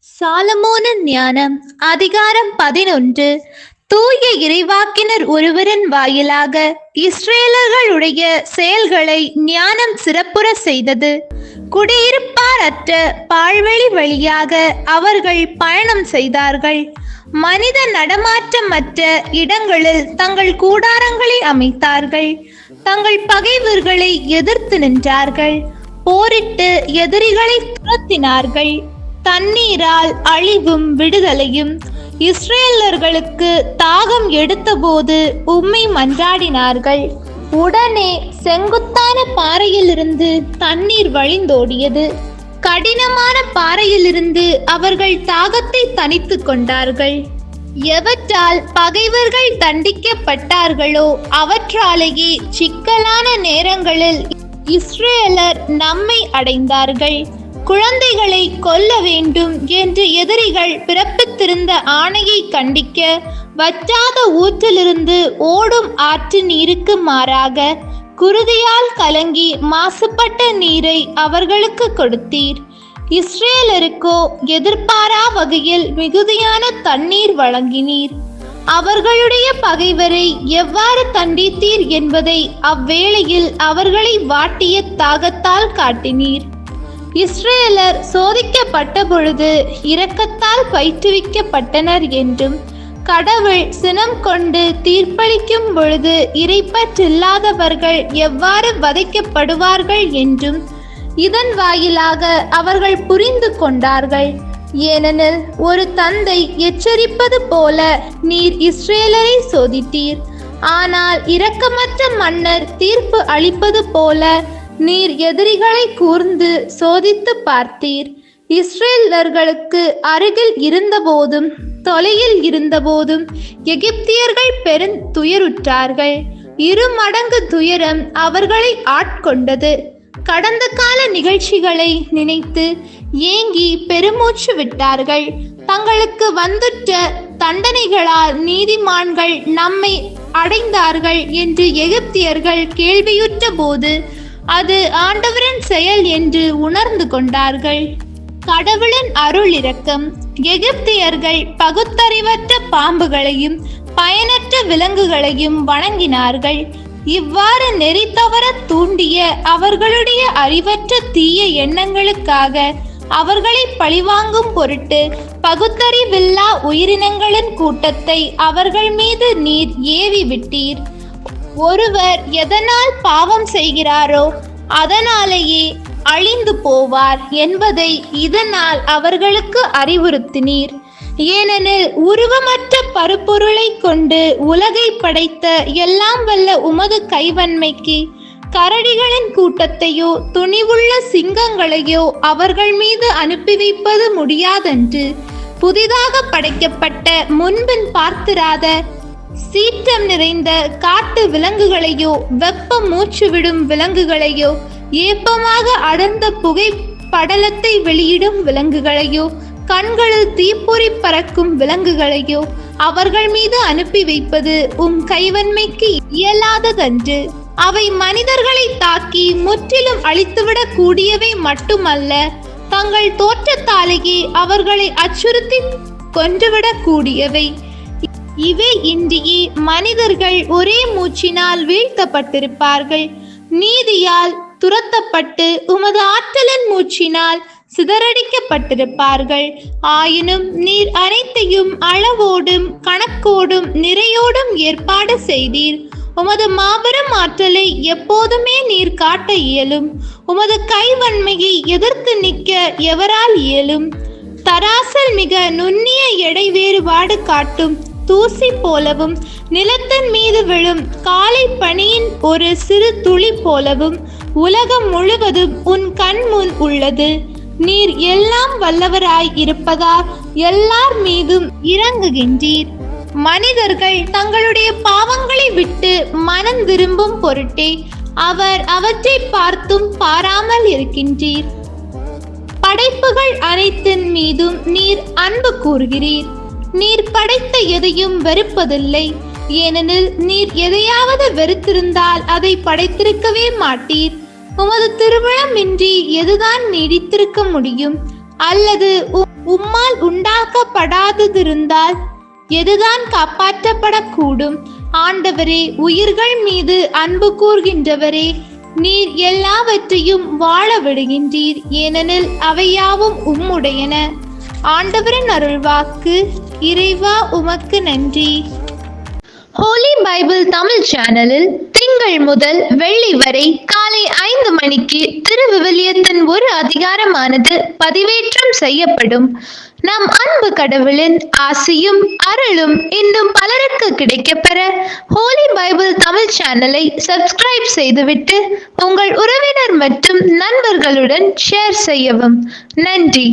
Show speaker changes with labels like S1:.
S1: சாலமோனின் ஞானம் அதிகாரம் 11. தூய இறைவாக்கினர் ஒருவரின் வாயிலாக இஸ்ரேலர்களுடைய செயல்களை ஞானம் சிறப்புற செய்தது. குடியிருப்பாரற்ற பாழ்வெளி வழியாக அவர்கள் பயணம் செய்தார்கள். மனித நடமாற்றமற்ற இடங்களில் தங்கள் கூடாரங்களை அமைத்தார்கள். தங்கள் பகைவர்களை எதிர்த்து நின்றார்கள். போரிட்டு எதிரிகளை துரத்தினார்கள். தண்ணீரால் அழிவும் விடுதலையும். இஸ்ரேலர்களுக்கு தாகம் எடுத்தபோது உம்மை மன்றாடினார்கள். உடனே செங்குத்தான பாறையிலிருந்து தண்ணீர் வழிந்தோடியது. கடினமான பாறையிலிருந்து அவர்கள் தாகத்தை தணித்து கொண்டார்கள். எவற்றால் பகைவர்கள் தண்டிக்கப்பட்டார்களோ அவற்றாலேயே சிக்கலான நேரங்களில் இஸ்ரேலர் நம்மை அடைந்தார்கள். குழந்தைகளை கொல்ல வேண்டும் என்று எதிரிகள் பிறப்பித்திருந்த ஆணையை கண்டிக்க வற்றாத ஊற்றிலிருந்து ஓடும் ஆற்று நீருக்கு மாறாக குருதியால் கலங்கி மாசுபட்ட நீரை அவர்களுக்கு கொடுத்தீர். இஸ்ரேலருக்கோ எதிர்பாரா வகையில் மிகுதியான தண்ணீர் வழங்கினீர். அவர்களுடைய பகைவரை எவ்வாறு தண்டித்தீர் என்பதை அவ்வேளையில் அவர்களை வாட்டிய தாகத்தால் காட்டினீர். இஸ்ரேலர் சோதிக்கப்பட்ட பொழுது இரக்கத்தால் பயிற்றுவிக்கப்பட்டனர் என்றும், கடவுள் சினம் கொண்டு தீர்ப்பளிக்கும் பொழுது இறைப்பற்றில்லாதவர்கள் எவ்வாறு வதைக்கப்படுவார்கள் என்றும் இதன் வாயிலாக அவர்கள் புரிந்து கொண்டார்கள். ஏனெனில் ஒரு தந்தை எச்சரிப்பது போல நீர் இஸ்ரேலரை சோதித்தீர். ஆனால் இரக்கமற்ற மன்னர் தீர்ப்பு அளிப்பது போல நீர் எதிரிகளை கூர்ந்து சோதித்து பார்த்தீர். இஸ்ரேலர்களுக்கு அருகில் இருந்தபோதும் தொலையில் இருந்தபோதும் எகிப்தியர்கள் பெருந்துயருற்றார்கள். 2 மடங்கு துயரம் அவர்களை ஆட்கொண்டது. கடந்த கால நிகழ்ச்சிகளை நினைத்து ஏங்கி பெருமூச்சு விட்டார்கள். தங்களுக்கு வந்துற்ற தண்டனைகளால் நீதிமான்கள் நம்மை அடைந்தார்கள் என்று எகிப்தியர்கள் கேள்வியுற்ற போது அது ஆண்டவரின் செயல் என்று உணர்ந்து கொண்டார்கள். கடவுளின் அருள் இரக்கம். எகிப்தியர்கள் பகுத்தறிவற்ற பாம்புகளையும் பயனற்ற விலங்குகளையும் வணங்கினார்கள். இவ்வாறு நெறி தவற தூண்டிய அவர்களுடைய அறிவற்ற தீய எண்ணங்களுக்காக அவர்களை பழிவாங்கும் பொருட்டு பகுத்தறிவில்லா உயிரினங்களின் கூட்டத்தை அவர்கள் மீது நீர் ஏவி விட்டீர். ஒருவர் எதனால் பாவம் செய்கிறாரோ அதனாலேயே அழிந்து போவார் என்பதை இதனால் அவர்களுக்கு அறிவுறுத்தினீர். ஏனெனில் உருவமற்ற பருப்பொருளை கொண்டு உலகை படைத்த எல்லாம் வல்ல உமது கைவன்மைக்கு கரடிகளின் கூட்டத்தையோ துணிவுள்ள சிங்கங்களையோ அவர்கள் மீது அனுப்பி வைப்பது முடியாதென்று புதிதாக படைக்கப்பட்ட முன்பின் பார்த்திராத சீற்றம் நிறைந்த காட்டு விலங்குகளையோ வெப்ப மூச்சு விடும் விலங்குகளையோ ஏப்பமாக அடர்ந்த புகை படலத்தை வெளியிடும் விலங்குகளையோ கண்களில் தீப்பொறி பறக்கும் விலங்குகளையோ அவர்கள் மீது அனுப்பி வைப்பது கைவன்மைக்கு இயலாததன்று. அவை மனிதர்களை தாக்கி முற்றிலும் அழித்துவிடக் கூடியவை மட்டுமல்ல, தங்கள் தோற்றத்தாலேயே அவர்களை அச்சுறுத்தி கொன்றுவிடக் கூடியவை. இவை இன்றியே மனிதர்கள் ஒரே மூச்சினால் வீழ்த்தப்பட்டிருப்பார்கள். நீதியால் துரத்தப்பட்டு உமது ஆற்றலின் மூச்சினால் சிதறடிக்கப்பட்டிருப்பார்கள். ஆயினும் நீர் அனைத்தையும் அளவோடும் கணக்கோடும் நிறையோடும் ஏற்பாடு செய்தீர். உமது மாபெரும் ஆற்றலை எப்போதுமே நீர் காட்ட இயலும். உமது கைவன்மையை எதிர்த்து நிற்க எவரால் இயலும்? தராசல் மிக நுண்ணிய எடை வேறுபாடு காட்டும் தூசி போலவும் நிலத்தின் மீது விழும் காலை பனியின் ஒரு சிறு துளி போலவும் உலகம் முழுவதும் உன் கண் முன் உள்ளது. நீர் எல்லாம் வல்லவராய் இருப்பதால் எல்லார் மீதும் இறங்குகின்றீர். மனிதர்கள் தங்களுடைய பாவங்களை விட்டு மனம் திரும்பும் பொருட்டே அவர் அவற்றை பார்த்தும் பாராமல் இருக்கின்றீர். படைப்புகள் அனைத்தின் மீதும் நீர் அன்பு கூறுகிறீர். நீர் படைத்த எதையும் வெறுப்பதில்லை. ஏனெனில் நீர் எதையாவது வெறுத்திருந்தால் அதை படைத்திருக்கவே மாட்டீர். உமது திருவிழமின்றி எதுதான் நீடித்திருக்க முடியும்? அல்லது உம்மால் காப்பாற்றப்படாததிருந்தால் எதுதான் காப்பாற்றப்படக்கூடும்? ஆண்டவரே, உயிர்கள் மீது அன்பு கூர்கின்றவரே, நீர் எல்லாவற்றையும் வாழ விடுகின்றீர், ஏனெனில் அவையாவும் உம்முடையன. ஆண்டவரின் அருள்வாக்கு. இறைவா, உமக்கு நன்றி. ஹோலி பைபிள் தமிழ் சேனலில் திங்கள் முதல் வெள்ளி வரை காலை 5 மணிக்கு திருவிவிலியத்தின் ஒரு அதிகாரமானது பதிவேற்றம் செய்யப்படும். நம் அன்பு கடவுளின் ஆசியும் அருளும் இன்னும் பலருக்கு கிடைக்கப்பெற ஹோலி பைபிள் தமிழ் சேனலை சப்ஸ்கிரைப் செய்துவிட்டு உங்கள் உறவினர் மற்றும் நண்பர்களுடன் ஷேர் செய்யவும். நன்றி.